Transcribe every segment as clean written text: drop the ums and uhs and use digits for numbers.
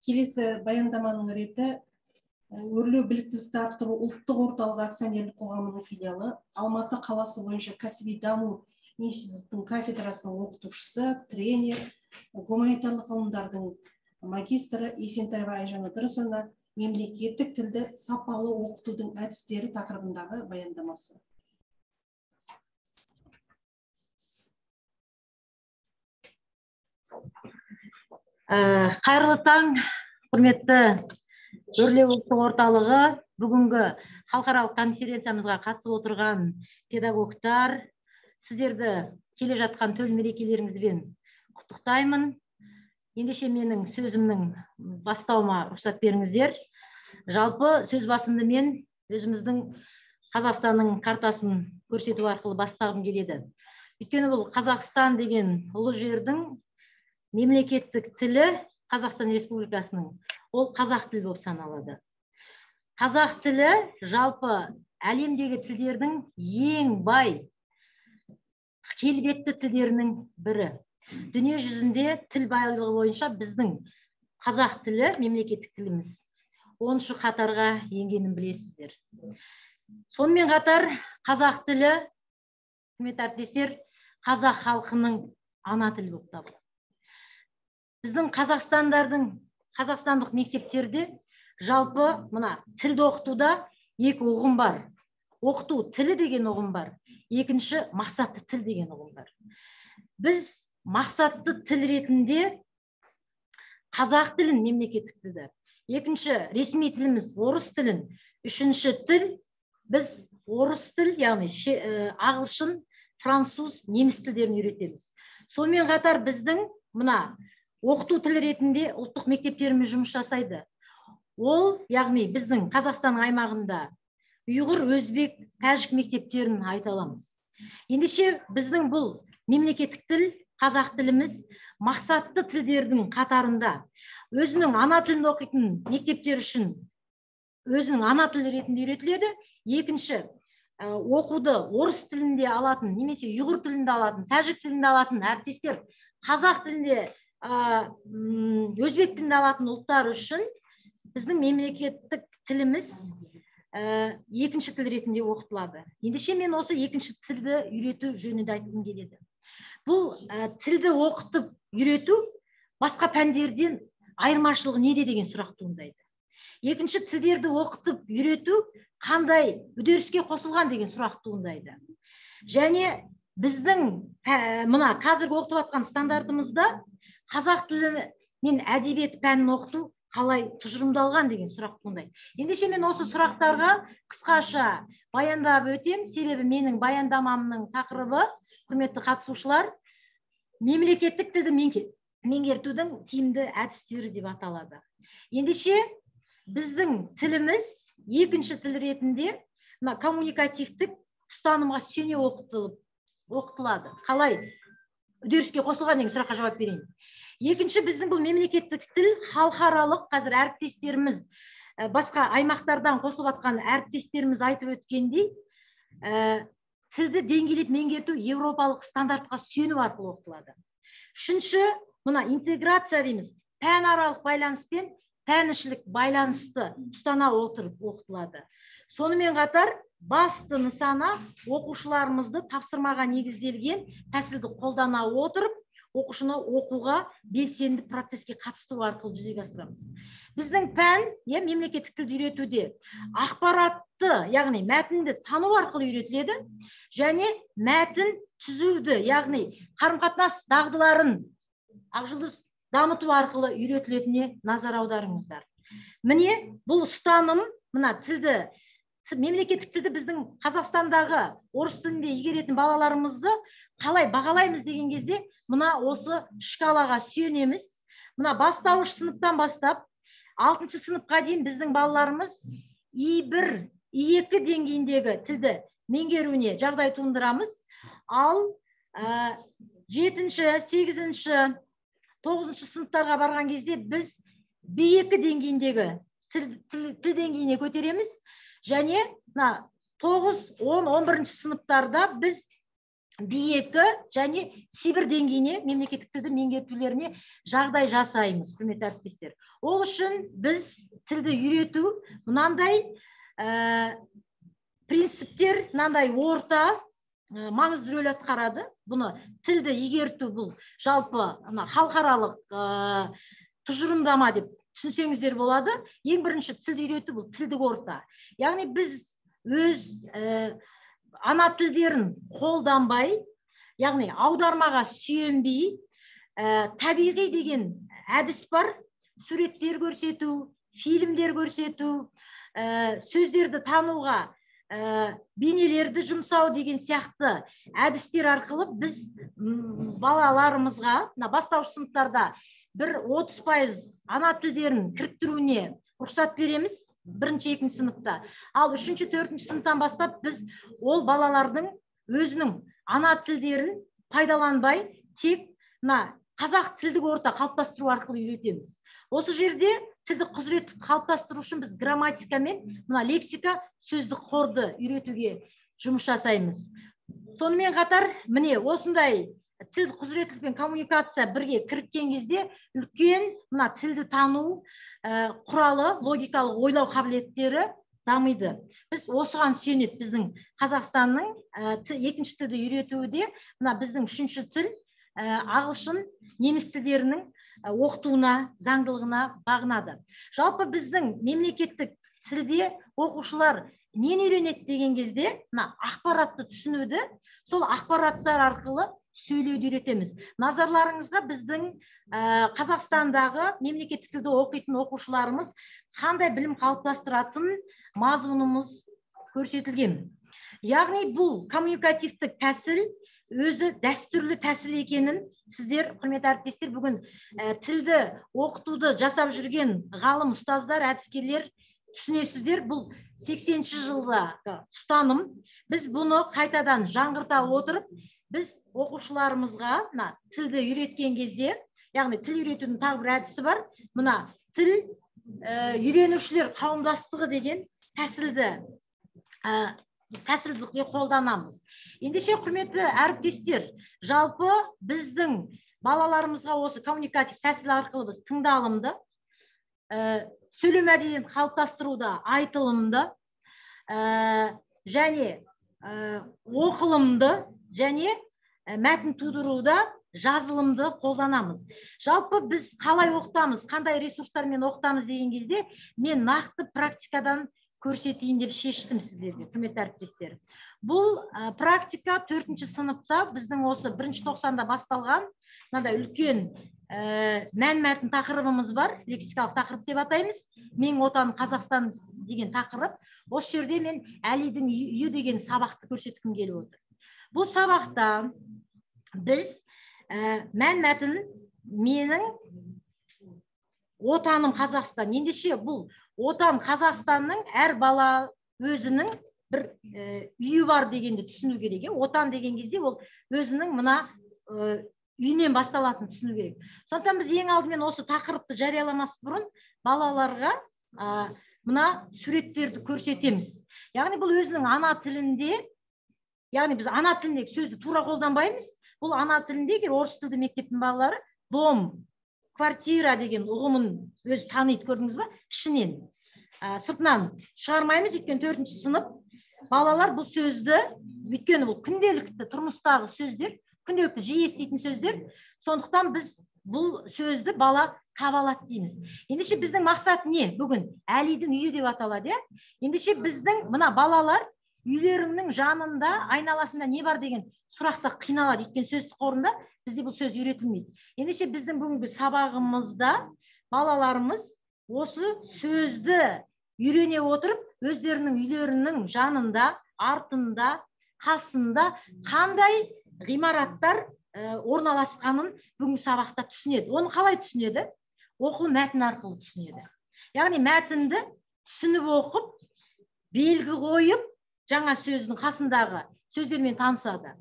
Келесі баяндаманың реті өрлеу біліктілікті арттыру ұлттық орталығы акционерлік қоғамының филиалы Алматы қаласы бойынша кәсіби даму институтының кафедрасының оқытушысы, тренер, гуманитарлық ғылымдардың магистрі Есентаева Айжан Ыдырысовна мемлекеттік тілді сапалы оқытудың әдістері тақырыбындағы баяндамасы. Қайырлы таң, құрметті Өрлеу ұлттық орталығы, бүгінгі халықаралық конференциямызға қатысып отырған педагогтар, сіздерді келе жатқан төл мерекелеріңізбен құттықтаймын. Ендеше менің сөзімнің бастауыма рұқсат беріңіздер. Жалпы сөз басымды мен өзіміздің Қазақстанның картасын көрсету арқылы бастағым келеді. Өйткені бұл Қазақстан деген ұлы жердің мемлекеттік тілі Қазақстан Республикасының, ол қазақ тілі болып саналады. Қазақ тілі жалпы әлемдегі тілдердің ең бай, келбетті тілдерінің бірі. Дүние жүзінде тіл байлығы бойынша біздің қазақ тілі мемлекеттік тіліміз 10-шы қатарға енгенін білесіздер. Сонымен қатар қазақ тілі, құрметті әріптестер, қазақ халқының ана тілі болып табылады. Біздің қазақстандық мектептерде жалпы мына тілді оқытуда екі ұғым бар. Оқыту тілі деген ұғым бар. Екінші мақсатты тіл деген ұғым бар. Біз мақсатты тіл ретінде қазақ тілін мемлекеттік тілді. Екінші ресми тіліміз орыс тілін. Үшінші тіл біз орыс тіл, яғни ағылшын, француз, неміс тілдерін үйретеміз. Сонымен қатар біздің мына оқыту тілі ретінде ұлттық мектептеріміз жұмыс жасайды. Ол, яғни біздің Қазақстан аймағында ұйғыр, өзбек, тәжік мектептерін айта аламыз. Ендеше біздің бұл мемлекеттік тіл, қазақ тіліміз мақсатты тілдердің қатарында өзінің ана тілін оқитын мектептер үшін өзінің ана тілі ретінде үйретіледі. Екінші, оқуды орыс тілінде алатын, немесе ұйғыр тілінде алатын, тәжік тілінде алатын әріптестер, қазақ тілінде, өзбек тілінде алатын ұлттар үшін біздің мемлекеттік тіліміз екінші тіл ретінде оқытылады. Ендеше мен осы екінші тілді үйрету жөнінде айтқым келеді. Бұл тілді оқытып үйрету басқа пәндерден айырмашылығы неде деген сұрақ туындайды. Екінші тілдерді оқытып үйрету қандай үдеріске қосылған деген сұрақ туындайды. Және біздің мына қазіргі оқытып жатқан стандартымызда қазақ тілі мен әдебиет пәнін оқыту қалай тұжырымдалған деген сұрақ туындайды. Ендеше мен осы сұрақтарға қысқаша баяндап өтем, себебі менің баяндамамның тақырыбы, құрметті қатысушылар, мемлекеттік тілді меңгертудің тиімді әдістері деп аталады. Ендеше біздің тіліміз екінші тіл ретінде коммуникативтік ұстанымға сүйене оқытылады. Қалай үдеріске қосылған деген сұраққа жауап берейін. Екінші, біздің бұл мемлекеттік тіл халықаралық, қазір әріптестеріміз, басқа аймақтардан қосылып жатқан әріптестеріміз айтып өткендей, тілді деңгейлеп меңгерту еуропалық стандартқа сүйену арқылы оқытылады. Үшінші, мына интеграция дейміз, пәнаралық байланыс пен пәнішілік байланысты ұстана отырып оқытылады. Сонымен қатар басты нысана оқушыларымызды тапсырмаға негізделген тәсілді қолдана отырып, оқушыны оқуға белсенді процеске қатыстыру арқылы жүзеге асырамыз. Біздің пән, мемлекеттік тілді үйретуде ақпаратты, яғни мәтінді тану арқылы үйретіледі, және мәтін түзуді, яғни қарым-қатынас дағдыларын ақжұлдыз дамыту арқылы үйретілетіне назар аударыңыздар. Міне, бұл ұстаным, мына тілді, мемлекеттік тілді біздің Қазақстандағы орыс тілінде игеретін балаларымызды қалай бағалаймыз деген кезде, мына осы шкалаға сүйенеміз. Мына бастауыш сыныптан бастап 6-шы сыныпқа дейін біздің балаларымыз И1, И2 деңгейіндегі тілді меңгеруіне жағдай туындырамыз. Ал 7-ші, 8-ші, 9-шы сыныптарға барған кезде біз B2 деңгейіндегі тіл деңгейіне көтереміз. Және 9, 10, 11-ші сыныптарда біз B2 және Сибір деңгейіне мемлекеттік тілді меңгертулеріне жағдай жасаймыз, құрметті әріптестер. Ол үшін біз тілді үйрету мынандай принциптер, мынандай орта маңызды рөл атқарады. Бұны тілді игерту бұл жалпы халықаралық тұжырымдама деп түсінсеңіздер болады. Ең бірінші тілді үйрету бұл тілдік орта. Яғни біз өз ана тілдерін қолданбай, яғни аудармаға сүйенбей, табиғи деген әдіс бар, суреттер көрсету, фильмдер көрсету, сөздерді тануға бейнелерді жұмсау деген сияқты әдістер арқылы біз балаларымызға бастауыш сыныптарда 30% ана тілдерін кіріктіруіне рұқсат береміз, 1-2 сыныпта. Ал 3-4 сыныптан бастап біз ол балалардың өзінің ана тілдерін пайдаланбай, тек қазақ тілдік орта қалыптастыру арқылы үйретеміз. Осы жерде тілдік құзырет қалыптастыру үшін біз грамматика мен лексика сөздік қорды үйретуге жұмыс жасаймыз. Сонымен қатар, міне осындай тіл құзыреттілік пен коммуникация бірге кіріккен кезде үлкен тілді тану құралы, логикалық ойлау қабілеттері дамиды. Біз осыған сүйенеді біздің Қазақстанның екінші тілді үйретуде біздің 3-ші тіл ағылшын, неміс тілдерінің оқытуына, заңдылығына бағынады. Жалпы біздің мемлекеттік тілде оқушылар нені үйренеді деген кезде ақпаратты түсінуді, сол ақпараттар арқылы сөйлеуді үйретеміз. Назарларыңызға біздің Қазақстандағы мемлекеттік тілді оқитын оқушыларымыз қандай білім қалыптастыратын мазмұнымыз көрсетілген. Яғни бұл коммуникативтік тәсіл өзі дәстүрлі тәсіл екенін сіздер, құрметті әріптестер, бүгін тілді оқытуды жасап жүрген ғалым, ұстаздар, әдіскерлер түсінесіздер. Бұл 80-ші жылғы ұстаным. Біз бұны қайтадан жаңғырта отырып, біз оқушыларымызға тілді үйреткен кезде, яғни тіл үйретудің тағы бір әдісі бар. Мына тіл үйренушілер қауымдастығы деген тәсілді қолданамыз. Ендеше, құрметті әріптестер, жалпы біздің балаларымызға осы коммуникатив тәсіл арқылы біз тыңдалымды, сөйлеу мәдениетін қалыптастыруда айтылымды, және оқылымды, және мәтін тудыруда жазылымды қолданамыз. Жалпы біз қалай оқытамыз, қандай ресурстармен оқытамыз деген кезде мен нақты практикадан көрсетейін деп шештім сіздерге, құрметті әріптестер. Бұл практика 4-ші сыныпта біздің осы 1-ші тоқсанда басталған, мынандай үлкен мән-мәтін тақырыбымыз бар, лексикалық тақырып деп атаймыз. Мен отан Қазақстан деген тақырып. Осы жерде мен Әлидің үйі деген сабақты көрсеткім келіп отыр. Бұл сабақта біз мән-мәтін менің отаным Қазақстан. Ендеше бұл отан Қазақстанның әр бала өзінің бір үйі бар дегенді түсіну керек. Отан деген кезде ол өзінің мына үйінен басталатын түсіну керек. Сондықтан біз ең алдымен осы тақырыпты жарияламас бұрын балаларға мына суреттерді көрсетеміз. Яғни бұл өзінің ана тілінде, яғни біз ана тіліндегі сөзді тура қолданбаймыз. Бұл ана тіліндегі орыс тілді мектептің балалары дом, квартира деген ұғымын өзі таниды, көрдіңіз ба? Ішінен, сыртынан шығармаймыз, өйткені 4-ші сынып балалар бұл сөзді, өйткені бұл күнделікті тұрмыстағы сөздер, күнделікті жиі еститін сөздер, сондықтан біз бұл сөзді бала таба алады дейміз. Ендеше біздің мақсат не? Бүгін Әлидің үйі деп аталады. Ендеше біздің мына балалар үйлеріңнің жанында, айналасында не бар деген сұрақта қиналады. Өйткені сөздік қорында бізде бұл сөз үйретілмейді. Ендеше біздің бүгінгі сабағымызда балаларымыз осы сөзді үйрене отырып, өздерінің үйлерінің жанында, артында, қасында қандай ғимараттар орналасқанын бүгінгі сабақта түсінеді. Оны қалай түсінеді? Оқылым мәтін арқылы түсінеді. Яғни мәтінді түсініп оқып, белгі қойып, жаңа сөздің қасындағы сөздермен танысады.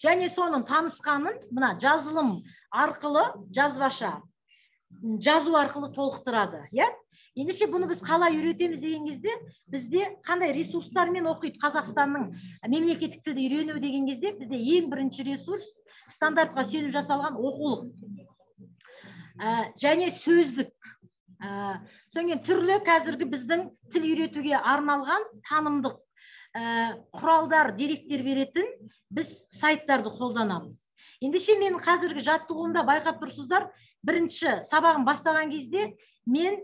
Және соның танысқанын мына жазылым арқылы, жазбаша жазу арқылы толықтырады. Ендеше бұны біз қалай үйретеміз деген кезде, бізде қандай ресурстармен оқиды Қазақстанның мемлекеттік тілді үйрену деген кезде, бізде ең бірінші ресурс стандартқа сүйеніп жасалған оқулық және сөздік. Содан түрлі қазіргі біздің тіл үйретуге арналған танымдық құралдар, деректер беретін біз сайттарды қолданамыз. Ендеше мен қазіргі жаттығуымда байқап тұрсыздар, бірінші сабағын бастаған кезде мен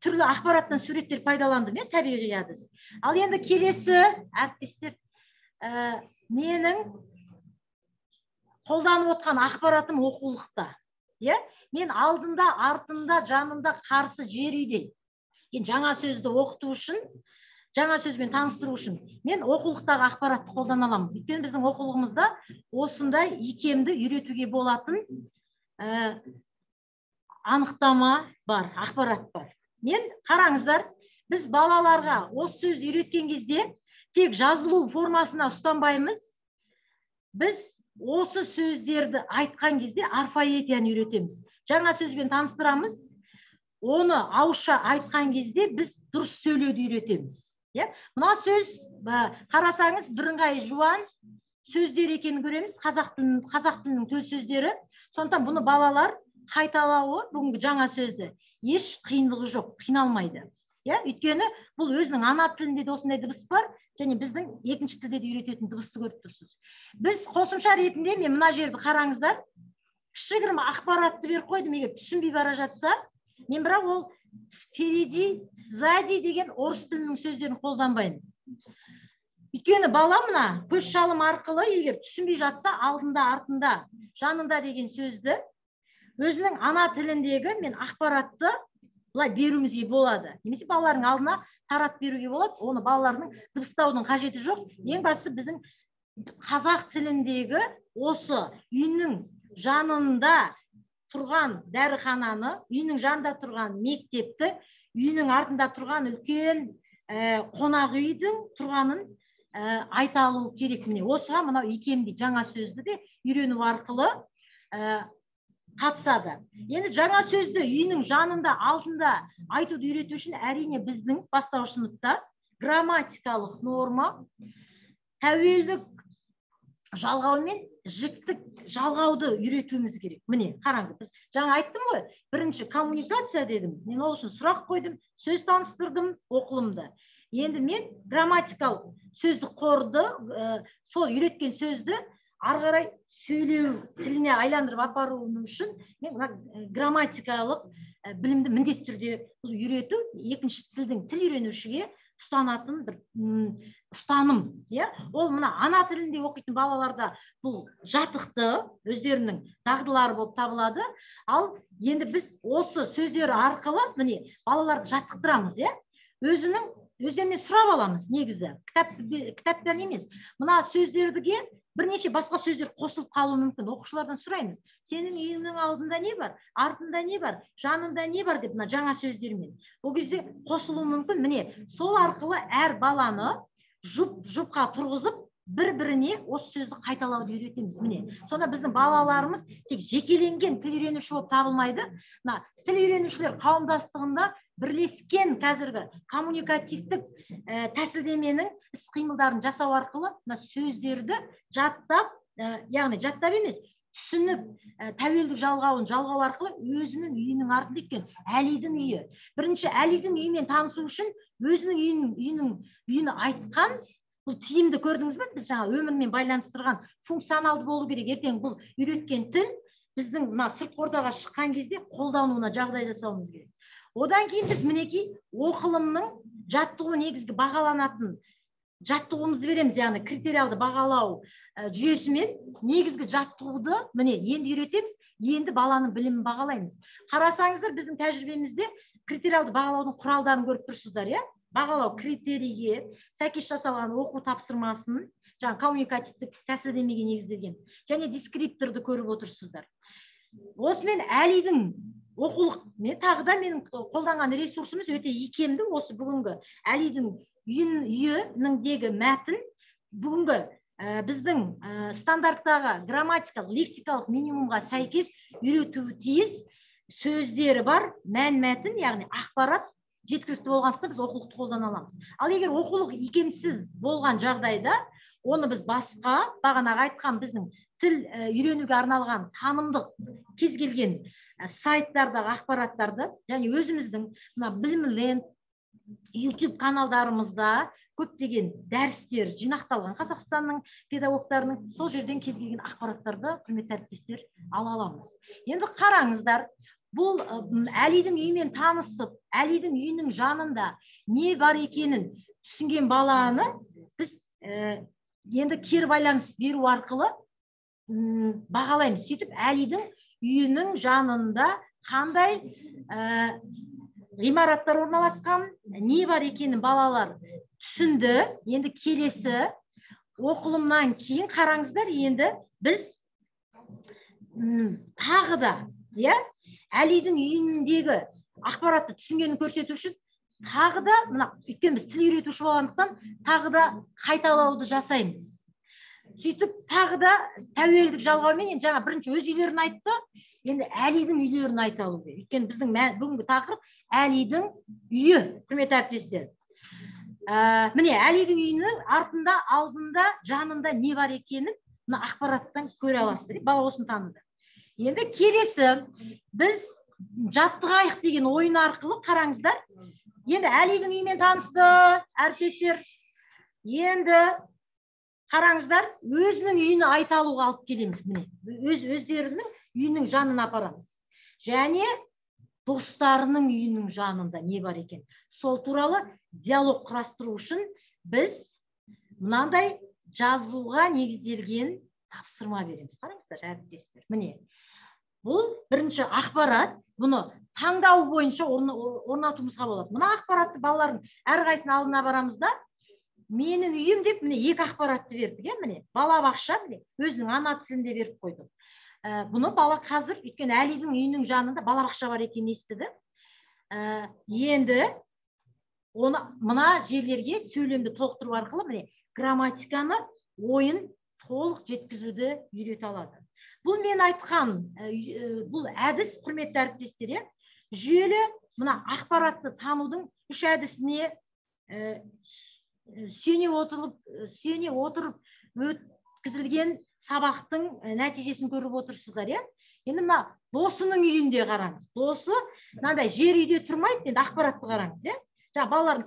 түрлі ақпараттан суреттер пайдаландым, табиғи әдіс. Ал енді келесі әріптестер, менің қолданып отқан ақпаратым оқулықта. Мен алдында, артында, жанында, қарсы, жер үйде. Жаңа сөзді оқыту үшін, жаңа сөзбен таныстыру үшін мен оқулықтағы ақпаратты қолдана аламын. Өйткені біздің оқулығымызда осындай икемді үйретуге болатын анықтама бар, ақпарат бар. Мен қараңыздар, біз балаларға осы сөзді үйреткен кезде тек жазылу формасына ұстанбаймыз. Біз осы сөздерді айтқан кезде орфоэпияны үйретеміз. Жаңа сөзбен таныстырамыз. Оны ауызша айтқан кезде біз дұрыс сөйлеуді үйретеміз. Мына сөз, қарасаңыз, бірыңғай жуан сөздер екенін көреміз, қазақ тілінің төл сөздері. Сондықтан бұны балалар қайталауы бүгінгі жаңа сөзді еш қиындығы жоқ, қиналмайды. Өйткені бұл өзінің ана тілінде де осындай дыбыс бар, және біздің екінші тілде де үйрететін дыбысты көріп тұрсыз. Біз қосымша ретінде, мен мына жерді қараңыздар, кішігірім ақпаратты беріп қойдым, егер түсінбей бара жатса, мен бірақ ол спереди, сзади деген орыс тілінің сөздерін қолданбаймыз. Өйткені бала мына көз шалым арқылы егер түсінбей жатса, алдында, артында, жанында деген сөзді өзінің ана тіліндегі мен ақпаратты бұлай беруімізге болады. Немесе балалардың алдына тарап беруге болады. Оны балалардың дыбыстаудың қажеті жоқ. Ең бастысы біздің қазақ тіліндегі осы үйінің жанында тұрған дәріхананы, үйінің жанында тұрған мектепті, үйінің артында тұрған үлкен қонақ үйдің тұрғанын айта алу керек. Міне осыға мынау икемді жаңа сөзді де үйрену арқылы қатысады. Енді жаңа сөзді үйінің жанында, алдында айтуды үйрету үшін әрине біздің бастауыш сыныпта грамматикалық норма, тәуелдік жалғау мен жіктік жалғауды үйретуіміз керек. Міне, қараңыз, біз жаңа айттым ғой, бірінші коммуникация дедім. Мен ол үшін сұрақ қойдым, сөз таныстырдым оқылымды. Енді мен грамматикалық сөздік қорды, сол үйреткен сөзді ары қарай сөйлеу тіліне айландырып апаруым үшін мен грамматикалық білімді міндетті түрде үйрету екінші тілдің тіл үйренушіге ұстанатын бір ұстаным. Ол мына ана тілінде оқитын балаларда бұл жатықты өздерінің дағдылары болып табылады. Ал енді біз осы сөздері арқылы міне балаларды жаттықтырамыз. Өздерінен сұрап аламыз негізі. Кітаптан емес. Мына сөздерге бірнеше басқа сөздер қосылып қалуы мүмкін. Оқушылардан сұраймыз. Сенің үйіңнің алдында не бар? Артында не бар? Жанында не бар деп жаңа сөздермен. Ол кезде қосылуы мүмкін. Міне, сол арқылы әр баланы жұпқа тұрғызып, бір-біріне осы сөзді қайталауды үйретеміз. Міне, сонда біздің балаларымыз тек жекеленген тіл үйренуші болып табылмайды. Тіл үйренушілер қауымдастығында бірлескен қазіргі коммуникативтік тәсілдеменің іс-қимылдарын жасау арқылы сөздерді жаттап, яғни жаттап емес, түсініп, тәуелдік жалғау арқылы өзінің үйінің артында еткен Әлидің үйі. Бірінші Әлидің үйімен танысу үшін өзінің үйіні айтқан бұл тиімді көрдіңіз бе? Біз жаңа өмірмен байланыстырған функционалды болу керек. Ертең бұл үйреткен тіл біздің сырт ортаға шыққан кезде қолдануына жағдай жасауымыз керек. Одан кейін біз мінекей оқылымның жаттығу негізгі бағаланатын жаттығуымызды береміз, яғни критериалды бағалау жүйесімен негізгі жаттығуды міне енді үйретеміз, енді баланың білімін бағалаймыз. Қарасаңыздар, біздің тәжірибемізде критериалды бағалаудың құралдарын көріп тұрсыздар, бағалау критерийге сәйкес жасалған оқу тапсырмасын, жаңа коммуникативтік тәсілдемеге негізделген, және дескрипторды көріп отырсыздар. Осымен Әлидің оқулық, тағы да менің қолданған ресурсымыз өте икемді. Осы бүгінгі Әлидің үйініңдегі мәтін бүгінгі біздің стандарттағы грамматикалық, лексикалық минимумға сәйкес үйретуі тиіс. сөздері бар, мәтін, яғни ақпарат жеткілікті болғандықтан біз оқулықты қолдана аламыз. Ал егер оқулық икемсіз болған жағдайда, оны біз басқа, бағанағы айтқан біздің тіл үйренуге арналған танымдық кез келген сайттардағы ақпараттарды, және өзіміздің Білімленд, YouTube каналдарымызда көптеген дәрістер жинақталған Қазақстанның педагогтарының, сол жерден кез келген ақпараттарды құрметті әріптестер ала аламыз. Енді қараңыздар, бұл Әлидің үйімен танысып, Әлидің үйінің жанында не бар екенін түсінген баланы біз енді кері байланыс беру арқылы бағалаймыз. Сөйтіп Әлидің үйінің жанында қандай ғимараттар орналасқан, не бар екенін балалар түсінді. Енді келесі оқылымнан кейін қараңыздар, енді біз тағы да Әлидің үйіндегі ақпаратты түсінгенін көрсету үшін тағы да, өйткені біз тіл үйретуші болғандықтан, тағы да қайталауды жасаймыз. Сөйтіп тағы да тәуелдік жалғаумен, енді жаңа бірінші өз үйлерін айтты, енді Әлидің үйлерін айта алу керек. Өйткені біздің бүгінгі тақырып Әлидің үйі, құрметті әріптестер. Міне, Әлидің үйінің артында, алдында, жанында не бар екенін ақпараттан көре аласыздар. Бала осыны таныды. Енді келесі біз жаттығайық деген ойын арқылы қараңыздар. Енді Әлидің үйімен танысты әріптестер. Енді қараңыздар, өзінің үйіні айта алуға алып келеміз. Міне, өздерінің үйінің жанына апарамыз. Және достарының үйінің жанында не бар екен. Сол туралы диалог құрастыру үшін біз мынандай жазуға негізделген тапсырма береміз. Қараңыздар, әріптестер. Міне, бұл бірінші ақпарат, бұны таңдау бойынша орнатуымызға болады. Мына ақпаратты балалардың әрқайсының алдына барамызда, менің үйім деп, міне, екі ақпаратты бердік. Міне, балабақша, өзінің ана тілінде беріп қойды. Бұны бала қазір, өйткені Әлидің үйінің жанында балабақша бар екенін естіді. Енді оны мына жерлерге сөйлемді толықтыру арқылы, міне, грамматиканы, ойын толық жеткізуді үйрете алады. Бұл мен айтқан, бұл әдіс, құрметті әріптестер, жүйелі мына ақпаратты танудың үш әдісіне сүйене отырып өткізілген сабақтың нәтижесін көріп отырсыздар. Енді мына досының үйінде қараңыз. Досы мынандай жер үйде тұрмайды, енді ақпаратты қараңыз. Жаңа балалардың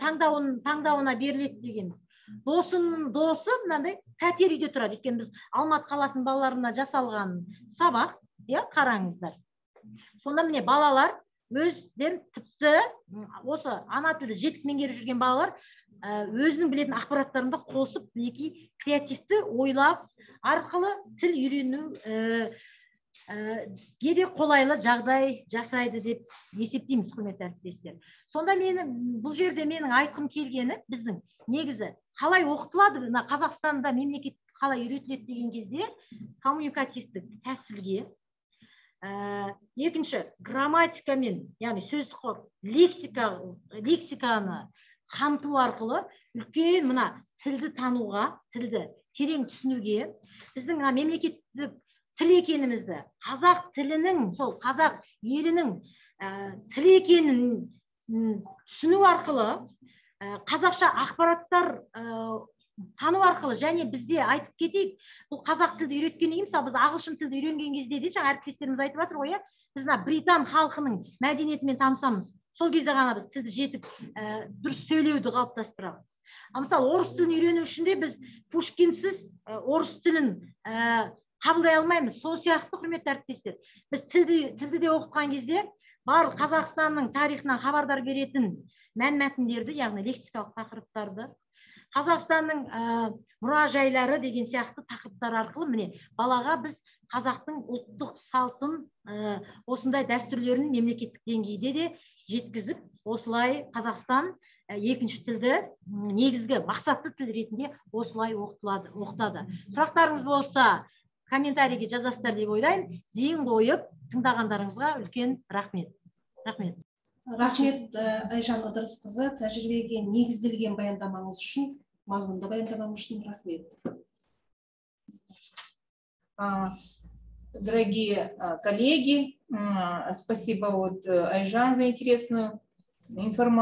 таңдауына беріледі дегенбіз. Досының досы мынандай пәтер үйде тұрады. Өйткені біз Алматы қаласының балаларына жасалған сабақ, қараңыздар. Сонда міне балалар өзден тіпті осы ана тілді жетік меңгеріп жүрген балалар өзінің білетін ақпараттарында қосып, мінекей креативті ойлап арқылы тіл үйрену де қолайлы жағдай жасайды деп есептейміз, құрметті әріптестер. Сонда бұл жерде менің айтқым келгені, біздің негізі қалай оқытылады, Қазақстанда мемлекет қалай үйретіледі деген кезде коммуникативтік тәсілге, екінші грамматикамен, яғни сөздік қор, лексиканы қамту арқылы үлкен мына тілді тануға, тілді терең түсінуге, біздің мемлекеттік тіл екенімізді, қазақ тілінің, сол қазақ елінің тіл екенін түсіну арқылы, қазақша ақпараттар тану арқылы, және бізде айтып кетейік, бұл қазақ тілді үйреткеннен кейін, мысалы біз ағылшын тілді үйренген кезде де, жаңа әріптестеріміз айтып жатыр ғой, біз британ халқының мәдениетімен танысамыз. Сол кезде ғана біз тілді жетіп, дұрыс сөйлеуді қалыптастырамыз. Мысалы, орыс тілін үйрену үшін де біз Пушкинсіз орыс тілін қабылдай алмаймыз. Сол сияқты, құрметті әріптестер, біз тілді де оқытқан кезде барлық Қазақстанның тарихынан хабардар беретін мәтіндерді, яғни лексикалық тақырыптарды, Қазақстанның мұражайлары деген сияқты тақырыптар арқылы, міне, балаға біз қазақтың ұлттық салтын, осындай дәстүрлерін мемлекеттік деңгейде де жеткізіп, осылай Қазақстан екінші тілді негізгі мақсатты тіл ретінде осылай оқытады. Сұрақтарыңыз болса, комментарийге жазасыздар деп ойлаймын. Зейін қойып тыңдағандарыңызға үлкен рахмет. Рахмет. Рахмет, Айжан Ыдырысқызы, тәжірибеге негізделген баяндамаңыз үшін, мазмұнды баяндамаңыз үшін рахмет. дорогие коллеги. Спасибо вот Айжан за интересную информацию.